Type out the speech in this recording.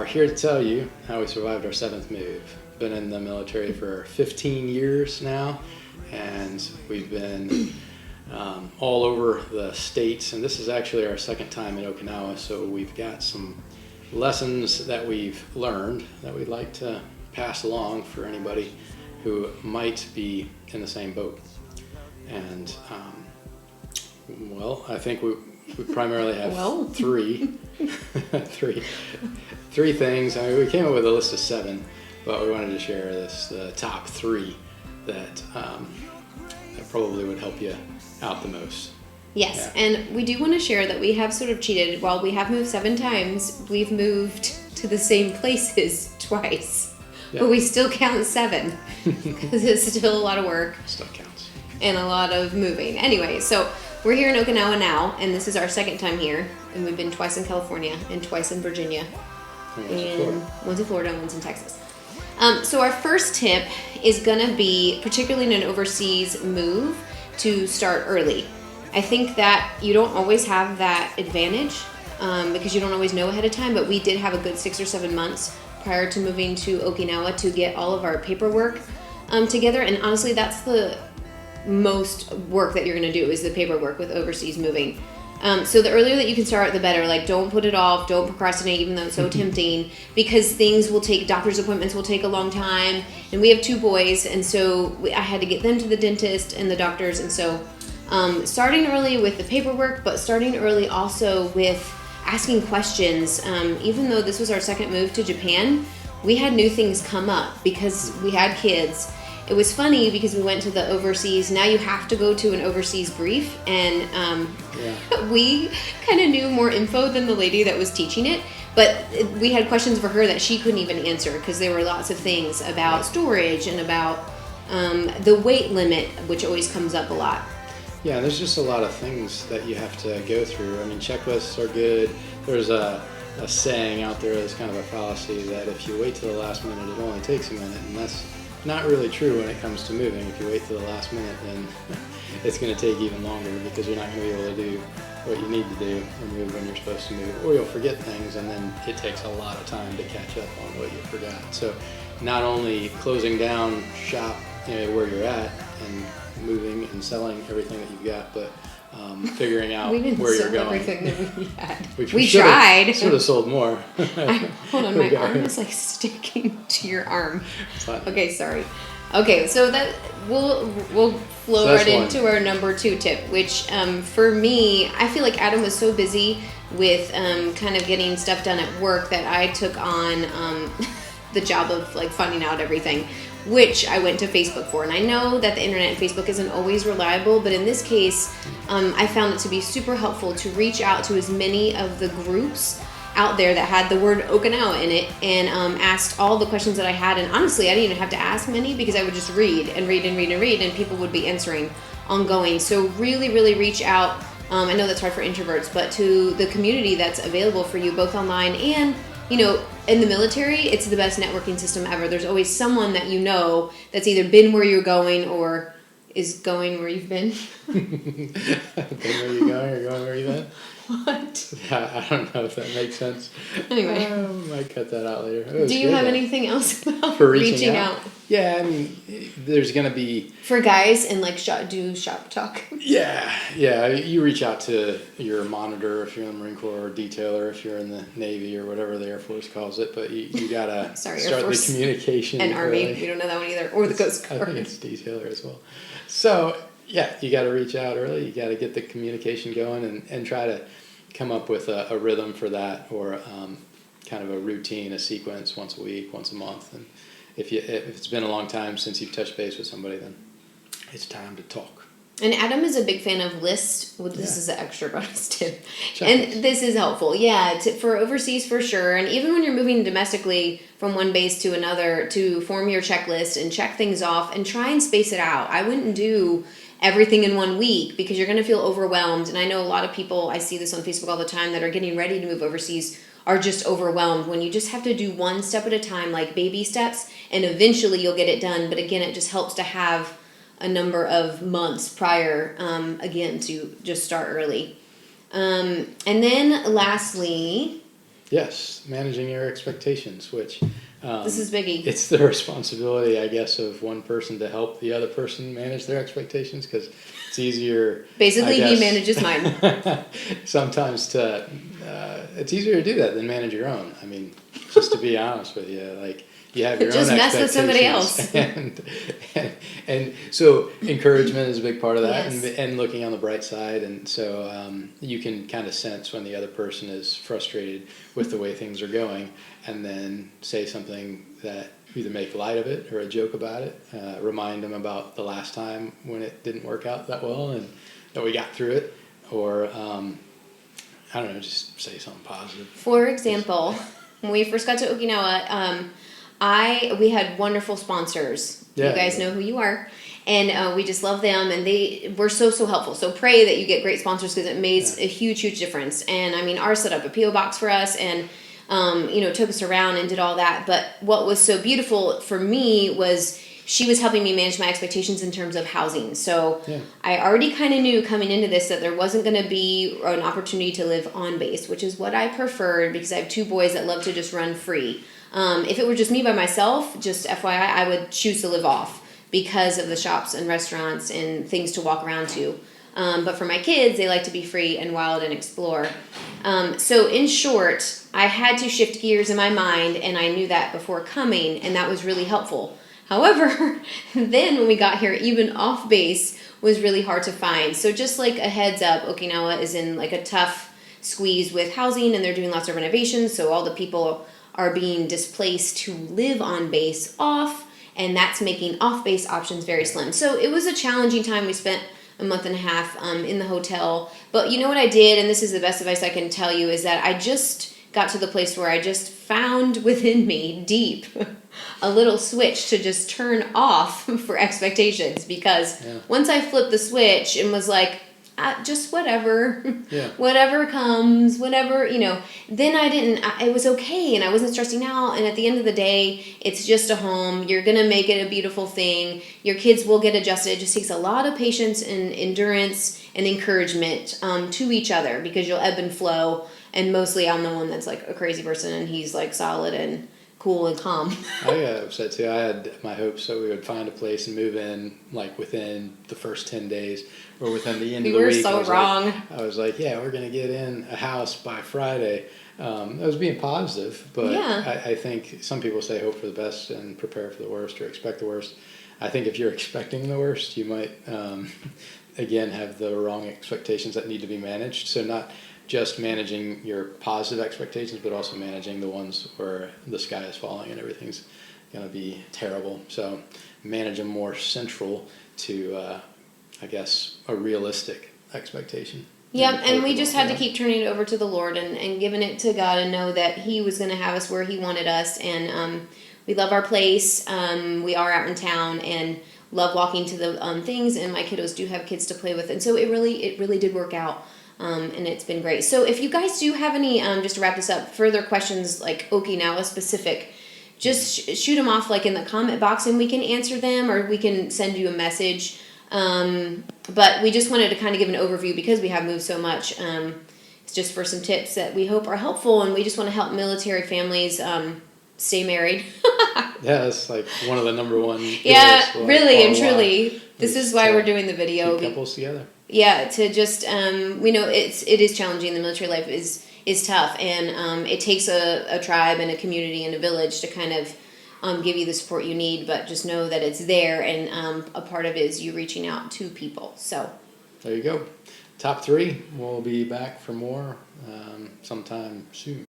here to tell you how we survived our 7th move. Been in the military for 15 years now, and we've been all over the states, and this is actually our 2nd time in Okinawa, so we've got some lessons that we've learned that we'd like to pass along for anybody who might be in the same boat. And well, I think we primarily have three things. I mean, we came up with a list of 7, but we wanted to share the top 3 that probably would help you out the most. Yes, Yeah. and we do want to share that we have sort of cheated. While we have moved 7 times, we've moved to the same places twice. Yeah. But we still count 7 because it's still a lot of work. Still counts. And a lot of moving. Anyway, so we're here in Okinawa now, and this is our 2nd time here. And we've been twice in California and twice in Virginia. And once in Florida and once in Texas. So our first tip is going to be, particularly in an overseas move, to start early. I think that you don't always have that advantage because you don't always know ahead of time, but we did have a good 6 or 7 months prior to moving to Okinawa to get all of our paperwork together. And honestly, that's the most work that you're going to do is the paperwork with overseas moving. So the earlier that you can start, the better. Like, don't put it off. Don't procrastinate, even though it's so tempting, because things will take, doctor's appointments will take a long time. And we have 2 boys, and so I had to get them to the dentist and the doctors. And so starting early with the paperwork, but starting early also with asking questions. Even though this was our 2nd move to Japan, we had new things come up because we had kids. It was funny because we went to the overseas, now you have to go to an overseas brief, and we kind of knew more info than the lady that was teaching it, but we had questions for her that she couldn't even answer because there were lots of things about storage and about the weight limit, which always comes up a lot. Yeah, there's just a lot of things that you have to go through. I mean, checklists are good. There's a saying out there that's kind of a fallacy that if you wait till the last minute, it only takes a minute, and that's not really true when it comes to moving. If you wait till the last minute, then it's going to take even longer because you're not going to be able to do what you need to do and move when you're supposed to move, or you'll forget things, and then it takes a lot of time to catch up on what you forgot. So not only closing down shop where you're at and moving and selling everything that you've got, but figuring out where you're going. Everything that we had. We tried. Should have sold more. Hold on, my arm is like sticking to your arm. Fine. Okay, sorry. Okay, so that we'll flow right into our number 2 tip, which for me, I feel like Adam was so busy with kind of getting stuff done at work that I took on the job of like finding out everything, which I went to Facebook for. And I know that the internet and Facebook isn't always reliable, but in this case, I found it to be super helpful to reach out to as many of the groups out there that had the word Okinawa in it, and asked all the questions that I had. And honestly, I didn't even have to ask many because I would just read, and people would be answering ongoing. So really, really reach out. I know that's hard for introverts, but to the community that's available for you, both online and, in the military, it's the best networking system ever. There's always someone that you know that's either been where you're going or is going where you've been. Been where you're going or going where you've been? What? I don't know if that makes sense. Anyway. I might cut that out later. Do you have anything else about for reaching out? Yeah, I mean, there's going to be... For guys and like do shop talk. Yeah. You reach out to your monitor if you're in the Marine Corps, or detailer if you're in the Navy, or whatever the Air Force calls it. But you got to start the communication. And Army. We don't know that one either. Or the Coast Guard. I think it's detailer as well. So, yeah, you got to reach out early. You got to get the communication going and try to come up with a rhythm for that, or kind of a routine, a sequence once a week, once a month. And if it's been a long time since you've touched base with somebody, then it's time to talk. And Adam is a big fan of lists. Well, this is an extra bonus tip. Checklist. And this is helpful. Yeah, for overseas for sure. And even when you're moving domestically from one base to another, to form your checklist and check things off and try and space it out. I wouldn't do everything in 1 week because you're going to feel overwhelmed. And I know a lot of people, I see this on Facebook all the time, that are getting ready to move overseas are just overwhelmed when you just have to do one step at a time, like baby steps, and eventually you'll get it done. But again, it just helps to have a number of months prior, again, to just start early. And then lastly, Yes, managing your expectations, which This is biggie. it's the responsibility, I guess, of one person to help the other person manage their expectations, because it's easier. Basically, I he guess, manages mine. sometimes it's easier to do that than manage your own. I mean, just to be honest with you, like you have your Just own mess with somebody expectations, else. and so encouragement is a big part of that, Yes. and looking on the bright side, and so you can kind of sense when the other person is frustrated with the way things are going, and then say something that either make light of it or a joke about it, remind them about the last time when it didn't work out that well and that we got through it, or I don't know, just say something positive. For example, when we first got to Okinawa, we had wonderful sponsors. Yeah, You guys know who you are. And we just love them, and they were so helpful. So pray that you get great sponsors, because it made a huge difference. And I mean, ours set up a PO box for us, and took us around and did all that. But what was so beautiful for me was she was helping me manage my expectations in terms of housing. So I already kind of knew coming into this that there wasn't going to be an opportunity to live on base, which is what I preferred, because I have 2 boys that love to just run free. If it were just me by myself, just FYI, I would choose to live off because of the shops and restaurants and things to walk around to. But for my kids, they like to be free and wild and explore. So in short, I had to shift gears in my mind, and I knew that before coming, and that was really helpful. However, then when we got here, even off base was really hard to find. So just like a heads up, Okinawa is in like a tough squeeze with housing, and they're doing lots of renovations. So all the people are being displaced to live on base off, and that's making off base options very slim. So it was a challenging time. We spent a month and a half in the hotel. But you know what I did, and this is the best advice I can tell you, is that I just got to the place where I just found within me deep a little switch to just turn off for expectations, because once I flipped the switch and was like, just whatever, whatever comes, whatever, then it was okay, and I wasn't stressing out. And at the end of the day, it's just a home. You're going to make it a beautiful thing. Your kids will get adjusted. It just takes a lot of patience and endurance and encouragement to each other, because you'll ebb and flow. And mostly I'm the one that's like a crazy person, and he's like solid and cool and calm. I got upset too. I had my hopes that we would find a place and move in like within the first 10 days or within the end of the week. We were so wrong. I was like, yeah, we're going to get in a house by Friday. I was being positive, but I think some people say hope for the best and prepare for the worst, or expect the worst. I think if you're expecting the worst, you might, again, have the wrong expectations that need to be managed. So not just managing your positive expectations, but also managing the ones where the sky is falling and everything's going to be terrible. So manage them more central to, I guess, a realistic expectation. Yeah, and we just had to keep turning it over to the Lord and giving it to God, and know that He was going to have us where He wanted us. And we love our place. We are out in town and love walking to the things, and my kiddos do have kids to play with. And so it really did work out. And it's been great. So if you guys do have any, just to wrap this up, further questions like Okinawa specific, just shoot them off like in the comment box, and we can answer them, or we can send you a message. But we just wanted to kind of give an overview, because we have moved so much. It's just for some tips that we hope are helpful, and we just want to help military families stay married. Yeah, that's like one of the number one goals. Yeah, really and ROI. truly. This is why we're doing the video. Keep couples together. Yeah, to just we know it is challenging. The military life is tough, and it takes a tribe and a community and a village to kind of give you the support you need. But just know that it's there, and a part of it is you reaching out to people. So there you go. Top 3. We'll be back for more sometime soon.